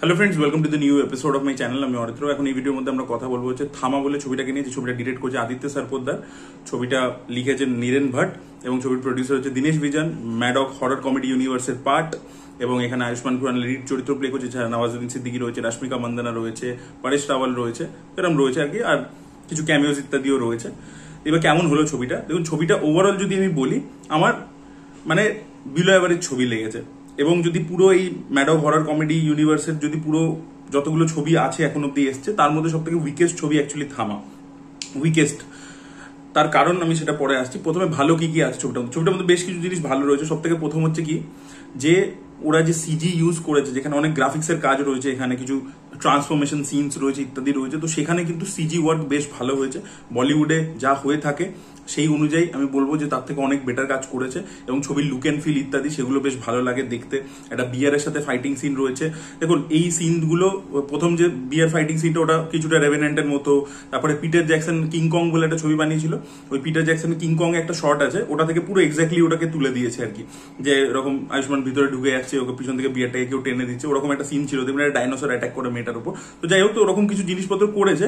Hello friends, welcome to the new episode of my channel. আমি অরিত্র। এখন এই ভিডিওর মধ্যে আমরা কথা বলবো হচ্ছে থামা বলে ছবিটাকে নিয়ে। যে ছবিটা ডিরেক্ট করছে আদিত্য স্যার পোদ্দার, ছবিটা লিখেছেন নীরেন ভাট এবং ছবির প্রডিউসার হচ্ছে দীনেশ বিজান। ম্যাডক হরর কমেডি ইউনিভার্সের পার্ট এবং এখানে আয়ুষ্মান খুরানা লিড চরিত্র প্লে করছে, ছাড়া নওয়াজুদ্দিন সিদ্দিকী রয়েছে, রাশ্মিকা মান্দানা রয়েছে, পরেশ রাওয়াল রয়েছে, এরকম রয়েছে আর কি, আর কিছু ক্যামিওস ইত্যাদিও রয়েছে। এবার কেমন হলো ছবিটা দেখুন। ছবিটা ওভারঅল যদি আমি বলি, আমার মানে বিলো এভারেজ ছবি লেগেছে। এবং যদি পুরো এই ম্যাডক হরর কমেডি ইউনিভার্সের যদি পুরো যতগুলো ছবি আছে এখন অব্দি এসছে, তার মধ্যে সব থেকে উইকেস্ট ছবি অ্যাকচুয়ালি থামা। উইকেস্ট তার কারণ আমি সেটা পরে আসছি। প্রথমে ভালো কি কি আছে ছবিটার মধ্যে বেশ কিছু জিনিস ভালো রয়েছে। সব থেকে প্রথম হচ্ছে কি, যে ওরা যে সিজি ইউজ করেছে, যেখানে অনেক গ্রাফিক্সের কাজ রয়েছে, এখানে কিছু ট্রান্সফরমেশন সিনস রয়েছে ইত্যাদি রয়েছে, তো সেখানে কিন্তু সিজি ওয়ার্ক বেশ ভালো হয়েছে। বলিউডে যা হয়ে থাকে সেই অনুযায়ী আমি বলবো যে তার থেকে অনেক বেটার কাজ করেছে। এবং ছবির লুক অ্যান্ড ফিল ইত্যাদি সেগুলো বেশ ভালো লাগে দেখতে। একটা বিয়ারের সাথে ফাইটিং সিন রয়েছে। দেখুন এই সিনগুলো, প্রথম যে বিয়ার ফাইটিং সিনটা ওটা কিছুটা রেভেন্যান্টের মতো। তারপরে পিটার জ্যাকসন কিংকং বলে একটা ছবি বানিয়েছিল, ওই পিটার জ্যাকসন কিংকং একটা শট আছে, ওটা থেকে পুরো এক্স্যাক্টলি ওটাকে তুলে দিয়েছে আর কি। যে এরকম আয়ুষ্মান ভিতরে ঢুকে যাচ্ছে, ওকে পিছন থেকে বিয়ারটাকে কেউ টেনে দিচ্ছে, ওরকম একটা সিন ছিল। তেমনি একটা ডাইনোসর অ্যাটাক করে মেয়েটার উপর। তো যাই হোক, তো ওরকম কিছু জিনিসপত্র করেছে,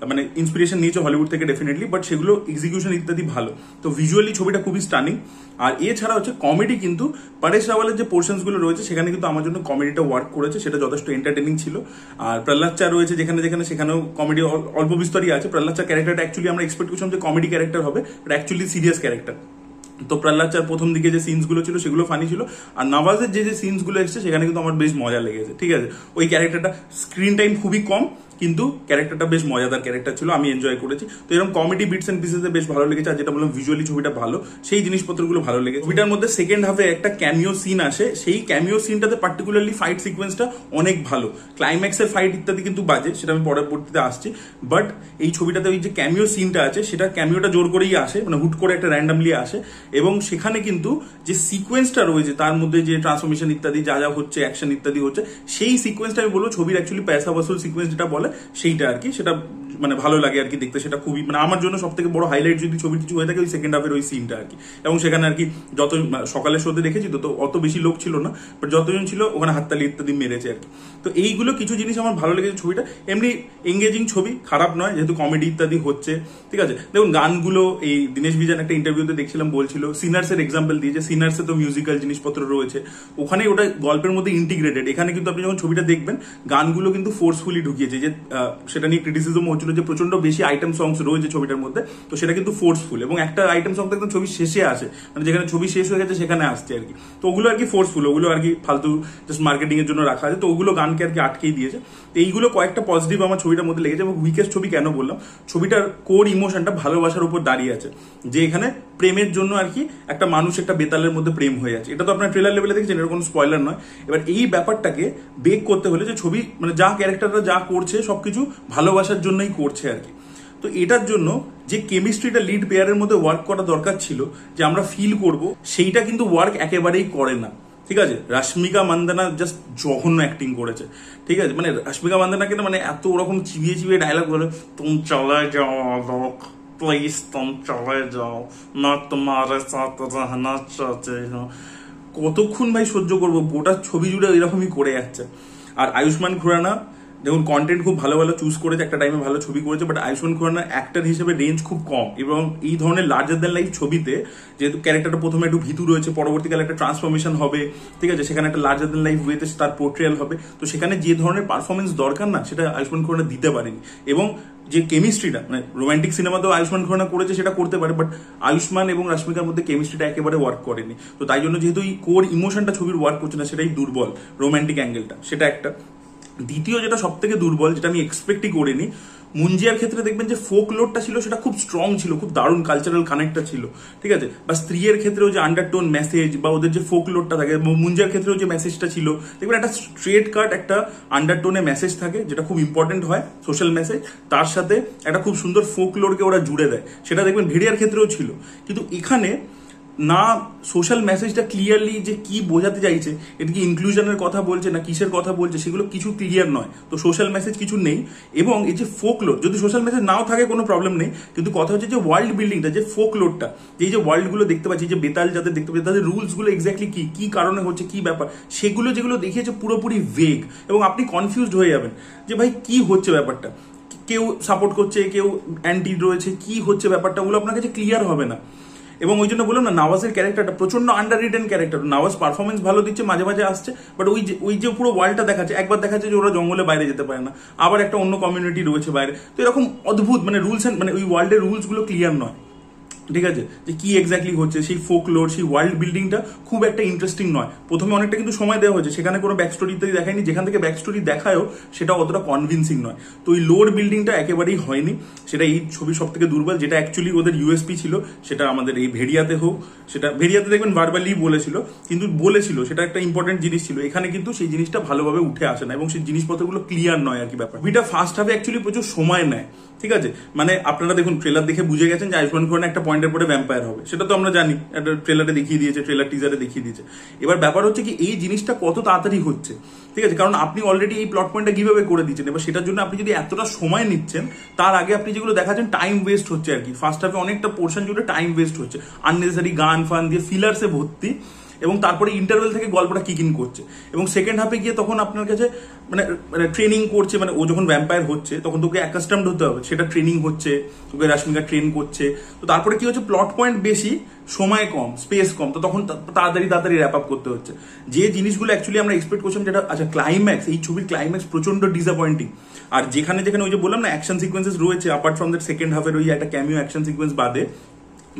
মানে ইন্সপিরেশন নিয়েছে হলিউড থেকে ডেফিনেটলি, বাট সেগুলো এক্সিকিউশন ইত্যাদি ভালো। তো ভিজুয়ালি ছবিটা খুবই স্টানিং। আর এছাড়া হচ্ছে কমেডি, কিন্তু পরেশ রাওয়ালের যে পোর্শনস গুলো রয়েছে সেখানে কিন্তু আমার জন্য কমেডিটা ওয়ার্ক করেছে, সেটা যথেষ্ট এন্টারটেনিং ছিল। আর প্রহ্লাদ চা রয়েছে যেখানে যেখানে, সেখানেও কমেডি অল্প বিস্তরই আছে। প্রহ্লাদ চা ক্যারেক্টারটা অ্যাকচুয়ালি আমরা এক্সপেক্ট করছিলাম যে কমেডি ক্যারেক্টার হবে, বাট অ্যাকচুয়ালি সিরিয়াস ক্যারেক্টার। তো প্রহ্লাদ চার প্রথম দিকে যে সিনস গুলো ছিল সেগুলো ফানি ছিল। আর নওয়াজের যে সিনস গুলো এসছে সেখানে কিন্তু আমার বেশ মজা লেগেছে। ঠিক আছে, ওই ক্যারেক্টারটা স্ক্রিন টাইম খুবই কম, কিন্তু ক্যারেক্টারটা বেশ মজাদার ক্যারেক্টার ছিল, আমি এনজয় করেছি। তো এরকম কমেডি বিটস এন্ড পিসেসে বেশ ভালো লেগেছে। আর যেটা বললাম ভিজুয়ালি ছবিটা ভালো, সেই জিনিসপত্রগুলো ভালো লেগেছে। ছবিটার মধ্যে সেকেন্ড হাফে একটা ক্যামিও সিন আসে, সেই ক্যামিও সিনটাতে পার্টিকুলারলি ফাইট সিকোয়েন্সটা অনেক ভালো। ক্লাইম্যাক্সের ফাইট ইত্যাদি কিন্তু বাজে, সেটা আমি পরবর্তীতে আসছি। বাট এই ছবিটাতে ওই যে ক্যামিও সিনটা আছে, সেটা ক্যামিওটা জোর করেই আসে, মানে হুট করে একটা র্যান্ডামলি আসে। এবং সেখানে কিন্তু যে সিকোয়েন্সটা রয়েছে, তার মধ্যে যে ট্রান্সফরমেশন ইত্যাদি যা যা হচ্ছে, অ্যাকশন ইত্যাদি হচ্ছে, সেই সিকোয়েন্সটা আমি বলবো ছবির অ্যাকচুয়ালি পয়সা বসুল সিকোয়েন্স যেটা বলে সেইটা আর কি। সেটা মানে ভালো লাগে আর কি দেখতে। সেটা খুবই মানে আমার জন্য সব থেকে বড় হাইলাইট যদি ছবির কিছু হয়ে থাকে, ওই সেকেন্ড হাফের ওই সিনটা আর কি। এবং সেখানে আর কি যত সকালের শোতে দেখেছি, তো অত বেশি লোক ছিল না, বাট যতজন ছিল ওখানে হাততালি ইত্যাদি মেরেছে আর কি। তো এইগুলো কিছু জিনিস আমার ভালো লেগেছে। ছবিটা এমনি এঙ্গেজিং ছবি, খারাপ নয়, যেহেতু কমেডি ইত্যাদি হচ্ছে। ঠিক আছে, দেখুন গানগুলো এই দীনেশ বিজান একটা ইন্টারভিউতে দেখছিলাম বলছিল, সিনার্সের এক্সাম্পল দিয়েছে। সিনার্সে তো মিউজিক্যাল জিনিসপত্র রয়েছে, ওখানে ওটা গল্পের মধ্যে ইন্টিগ্রেটেড। এখানে কিন্তু আপনি যখন ছবিটা দেখবেন, গানগুলো কিন্তু ফোর্সফুলি ঢুকিয়েছে। যে সেটা নিয়ে ক্রিটিসিজম হচ্ছিল যে প্রচন্ড বেশি আইটেম সংস রয়েছে ছবিটার মধ্যে, তো সেটা কিন্তু ফোর্সফুল। এবং একটা আইটেম সং একদম ছবি শেষে আসে, মানে যেখানে ছবি শেষ হয়ে গেছে সেখানে আসছে আর কি। তো ওগুলো আর কি ফোর্সফুল, ওগুলো আর কি ফালতু জাস্ট মার্কেটিং এর জন্য রাখা আছে। তো ওগুলো গানকে আর কি আটকেই দিয়েছে। তো এইগুলো কয়েকটা পজিটিভ আমার ছবিটার মধ্যে লেগেছে। এবং উইকেস্ট ছবি কেন বললাম, ছবিটার কোর ইমোশনটা ভালোবাসার উপর দাঁড়িয়ে আছে। যে এখানে প্রেমের জন্য আর কি একটা মানুষ একটা বেতালের মধ্যে প্রেম হয়ে যাচ্ছে, এটা তো আপনার ট্রেলার লেভেলে দেখছেন, এটা কোনো স্পয়লার নয়। এবার এই ব্যাপারটাকে বেক করতে হলে যে ছবি মানে যা ক্যারেক্টাররা যা করছে সবকিছু ভালোবাসার জন্যই করছে আর কি। তো এটার জন্য যে কেমিস্ট্রিটা লিড পেয়ারের মধ্যে ওয়ার্ক করা দরকার ছিল, যে আমরা ফিল করব, সেইটা কিন্তু ওয়ার্ক একেবারেই করে না। ঠিক আছে, রাশ্মিকা মান্দানা জাস্ট জঘন্য অ্যাক্টিং করেছে। ঠিক আছে, মানে রাশ্মিকা মান্দানাকে না মানে এত ওরকম চিবিয়ে চিবিয়ে ডায়লগ বলে, তুম চলে যাও লোক, প্লিজ তুম চলে যাও, না তোমার সাথে রহনা চাহতে হো। কতক্ষণ ভাই সহ্য করবো? গোটা ছবি জুড়ে এরকমই করে যাচ্ছে। আর আয়ুষ্মান খুরানা দেখুন কন্টেন্ট খুব ভালো ভালো চুজ করেছে, একটা টাইমে ভালো ছবি করেছে, বাট আয়ুষ্মান খুরানার অ্যাক্টর হিসেবে রেঞ্জ খুব কম। এবং এই ধরনের লার্জার দ্যান লাইফ ছবিতে যেহেতু ক্যারেক্টারটা প্রথমে একটু ভীতু রয়েছে, পরবর্তীকালে একটা ট্রান্সফরমেশন হবে, ঠিক আছে, সেখানে একটা লার্জার দ্যান লাইফ ওয়েতে তার পোর্ট্রিয়াল হবে। তো সেখানে যে ধরনের পারফরমেন্স দরকার না, সেটা আয়ুষ্মান খুরানা দিতে পারেনি। এবং যে কেমিস্ট্রিটা মানে রোমান্টিক সিনেমাতেও আয়ুষ্মান খুরানা করেছে, সেটা করতে পারে, বাট আয়ুষ্মান এবং রাশ্মিকার মধ্যে কেমিস্ট্রিটা একেবারে ওয়ার্ক করেনি। তো তাই জন্য যেহেতু এই কোর ইমোশনটা ছবির ওয়ার্ক করছে না, সেটাই দুর্বল, রোমান্টিক অ্যাঙ্গেলটা, সেটা একটা। দ্বিতীয় যেটা সব থেকে দুর্বল, যেটা আমি এক্সপেক্টই করিনি, মুঞ্জিয়ার ক্ষেত্রে দেখবেন যে ফোক লোডটা ছিল সেটা খুব স্ট্রং ছিল, খুব দারুণ কালচারাল কানেক্টটা ছিল। ঠিক আছে, বা স্ত্রীর ক্ষেত্রেও যে আন্ডারটোন মেসেজ বা ওদের যে ফোক লোডটা থাকে, মুঞ্জিয়ার ক্ষেত্রেও যে মেসেজটা ছিল, দেখবেন একটা স্ট্রেট কাট একটা আন্ডারটোনে মেসেজ থাকে, যেটা খুব ইম্পর্টেন্ট হয়, সোশ্যাল মেসেজ, তার সাথে একটা খুব সুন্দর ফোক লোডকে ওরা জুড়ে দেয়। সেটা দেখবেন ভেড়িয়ার ক্ষেত্রেও ছিল। কিন্তু এখানে না সোশ্যাল মেসেজটা ক্লিয়ারলি যে কি বোঝাতে চাইছে, এটা কি ইনক্লুশনের কথা বলছে না কিসের কথা বলছে, সেগুলো কিছু ক্লিয়ার নয়। তো সোশ্যাল মেসেজ কিছু নেই। এবং এই যে ফোকলোর, যদি সোশ্যাল মেসেজ নাও থাকে কোনো প্রবলেম নেই, কিন্তু কথা হচ্ছে যে ওয়ার্ল্ড বিল্ডিংটা, যে ফোকলোরটা, এই যে ওয়ার্ল্ডগুলো দেখতে পাচ্ছি, যে বেতাল যাদের দেখতে পাচ্ছি, তাদের রুলসগুলো এক্স্যাক্টলি কি কারণে হচ্ছে, কি ব্যাপার, সেগুলো যেগুলো দেখিয়েছে পুরোপুরি ভেগ, এবং আপনি কনফিউজড হয়ে যাবেন যে ভাই কি হচ্ছে ব্যাপারটা, কেউ সাপোর্ট করছে, কেউ অ্যান্টি রয়েছে, কি হচ্ছে ব্যাপারটা, ওগুলো আপনার কাছে ক্লিয়ার হবে না। এবং ওই জন্য বললাম না, নওয়াজের ক্যারেক্টারটা প্রচন্ড under written character. Nawaz performance ভালো দিচ্ছে, মাঝে মাঝে আসছে, বাট ওই যে পুরো ওয়ার্ল্ডটা দেখাচ্ছে, একবার দেখাচ্ছে যে ওরা জঙ্গলে বাইরে যেতে পারে না, আবার একটা অন্য কমিউনিটি রয়েছে বাইরে। তো এরকম অদ্ভুত মানে রুলস এন্ড মানে ওই ওয়ার্ল্ডের রুলস গুলো ক্লিয়ার নয়, ঠিক আছে, যে কি এক্স্যাক্টলি হচ্ছে, সেই ফোকলোর, সেই ওয়ার্ল্ড বিল্ডিংটা খুব একটা ইন্টারেস্টিং নয়। প্রথমে অনেকটা কিন্তু সময় দেওয়া হয়েছে, সেখানে কোনো ব্যাক স্টোরি ইত্যাদি দেখায়নি, যেখান থেকে ব্যাক স্টোরি দেখায়ও সেটা অতটা কনভিন্সিং নয়। তো ওই লোর বিল্ডিংটা একেবারেই হয়নি, সেটা এই ছবির সব থেকে দুর্বল। যেটা অ্যাকচুয়ালি ওদের ইউএসপি ছিল, সেটা আমাদের এই ভেড়িয়াতে হোক, সেটা ভেড়িয়াতে দেখবেন ভার্বালি বলেছিল, কিন্তু বলেছিল সেটা একটা ইম্পর্টেন্ট জিনিস ছিল, এখানে কিন্তু সেই জিনিসটা ভালোভাবে উঠে আসে না, এবং সেই জিনিসপত্রগুলো ক্লিয়ার নয় আর কি ব্যাপার। ছবিটা ফার্স্ট হাফে অ্যাকচুয়ালি প্রচুর সময় নেয়, ঠিক আছে, মানে আপনারা দেখুন ট্রেলার দেখে বুঝে গেছেন যে আয়ুষ্মান খুরানা একটা পয়েন্টের পরে ভ্যাম্পায়ার হবে, সেটা তো আমরা জানি, একটা ট্রেলারে দেখিয়ে দিয়েছে, ট্রেলার টিজারে দেখিয়ে দিয়েছে। এবার ব্যাপার হচ্ছে কি এই জিনিসটা কত তাড়াতাড়ি হচ্ছে, ঠিক আছে, কারণ আপনি অলরেডি এই প্লট পয়েন্টটা কিভাবে করে দিচ্ছেন, এবার সেটার জন্য আপনি যদি এতটা সময় নিচ্ছেন, তার আগে আপনি যেগুলো দেখাচ্ছেন টাইম ওয়েস্ট হচ্ছে আর কি। ফার্স্ট হাফে অনেকটা পোর্শন জুড়ে টাইম ওয়েস্ট হচ্ছে, আননেসেসারি গান ফান দিয়ে ফিলার্সে ভর্তি, এবং তারপরে ইন্টারভেল থেকে গল্পটা কিকিং করছে। এবং সেকেন্ড হাফে গিয়ে তখন আপনার কাছে মানে ট্রেনিং করছে, মানে ও যখন ভ্যাম্পায়ার হচ্ছে তখন তোকে অ্যাকাস্টমড হতে হবে, সেটা ট্রেনিং হচ্ছে, তোকে রাশমিকা ট্রেন করছে। তো তারপরে কি হচ্ছে, প্লট পয়েন্ট বেশি, সময় কম, স্পেস কম, তো তখন তাড়াতাড়ি র্যাপ আপ করতে হচ্ছে। যে জিনিসগুলো অ্যাকচুয়ালি আমরা এক্সপেক্ট করছিলাম, যেটা আচ্ছা ক্লাইম্যাক্স, এই ছবির ক্লাইম্যাক্স প্রচন্ড ডিসঅ্যাপয়েন্টিং। আর যেখানে ওই যে বললাম না অ্যাকশন সিকোয়েন্সেস রয়েছে, অ্যাপার্ট ফ্রম দ্যাট সেকেন্ড হাফের ওই একটা ক্যামিও অ্যাকশন সিকোয়েন্স বাদে,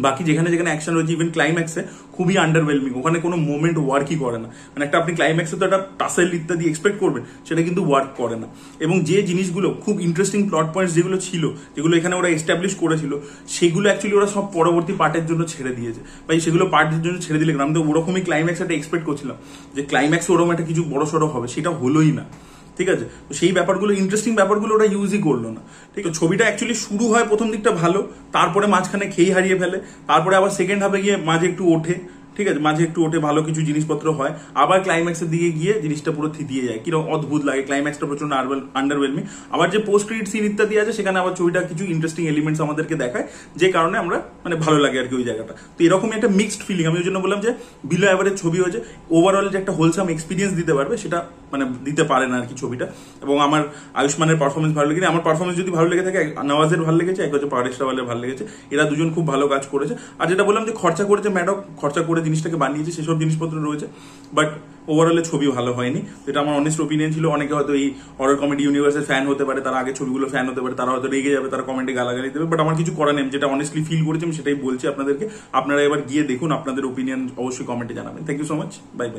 বাকি যেখানে অ্যাকশন রয়েছে ইভেন ক্লাইম্যাক্সে খুবই আন্ডারওয়েলমিং, ওখানে কোনো মোমেন্ট ওয়ার্কই করে না। মানে একটা আপনি ক্লাইম্যাক্সে তো একটা টাসেল ইত্যাদি এক্সপেক্ট করবেন, সেটা কিন্তু ওয়ার্ক করে না। এবং যে জিনিসগুলো খুব ইন্টারেস্টিং প্লট পয়েন্টস যেগুলো ছিল, যেগুলো এখানে ওরা এস্টাবলিশ করেছিল, সেগুলো অ্যাকচুয়ালি ওরা সব পরবর্তী পার্টের জন্য ছেড়ে দিয়েছে। ভাই সেগুলো পার্টের জন্য ছেড়ে দিলে আমি তো ওরকমই ক্লাইম্যাক্স একটা এক্সপেক্ট করছিলাম, যে ক্লাইম্যাক্সে ওরকম একটা কিছু বড় সড়ো হবে, সেটা হলোই না, ঠিক আছে। তো সেই ব্যাপারগুলো, ইন্টারেস্টিং ব্যাপারগুলো ওরা ইউজই করলো না, ঠিক আছে। ছবিটা অ্যাকচুয়ালি শুরু হয় প্রথম দিকটা ভালো, তারপরে মাঝখানে খেয়ে হারিয়ে ফেলে, তারপরে আবার সেকেন্ড হাফে গিয়ে মাঝে একটু ওঠে, ঠিক আছে, মাঝে একটু ওঠে, ভালো কিছু জিনিসপত্র হয়, আবার ক্লাইম্যাক্সের দিকে গিয়ে জিনিসটা পুরো থিতিয়ে যায়, কিরকম অদ্ভুত লাগে, ক্লাইম্যাক্সটা প্রচন্ড আন্ডারওয়েলমিং। আবার যে পোস্ট ক্রেডিট সিন ইত্যাদি আছে, সেখানে আবার ছবিটা কিছু ইন্টারেস্টিং এলিমেন্টস আমাদেরকে দেখায়, যে কারণে আমরা মানে ভালো লাগে আর কি ওই জায়গাটা। তো এরকমই একটা মিক্সড ফিলিং, আমি ওই জন্য বললাম যে বিলো অ্যাভারেজ ছবি হয়েছে, ওভারঅল যে একটা হোলসাম এক্সপিরিয়েন্স দিতে পারবে সেটা মানে দিতে পারে না আর কি ছবিটা। এবং আমার আয়ুষ্মানের পারফরমেন্স ভালো লেগেছে, আমার পারফরমেন্স যদি ভালো লেগে থাকে, নওয়াজের ভালো লেগেছে, এক হচ্ছে পারেশ রাওয়ালের ভালো লেগেছে, এরা দুজন খুব ভালো কাজ করেছে। আর যেটা বললাম যে খরচা করেছে ম্যাডক, খরচা করে জিনিসটাকে বানিয়েছে, সেসব জিনিসপত্র রয়েছে, বাট ওভারঅলে ছবি ভালো হয়নি। এটা আমার অনেস্ট ওপিনিয়ন ছিল। অনেকে হয়তো এই হরর কমেডি ইউনিভার্সের ফ্যান হতে পারে, তারা আগে ছবিগুলো ফ্যান হতে পারে, তারা হয়তো রেগে যাবে, তারা কমেন্টে গালাগালি দেবে, বাট আমার কিছু করার নেই, যেটা অনেস্টলি ফিল করেছি আমি সেটাই বলছি আপনাদেরকে। আপনারা এবার গিয়ে দেখুন, আপনাদের ওপিনিয়ন অবশ্যই কমেন্টে জানাবেন। Thank you so much, bye by.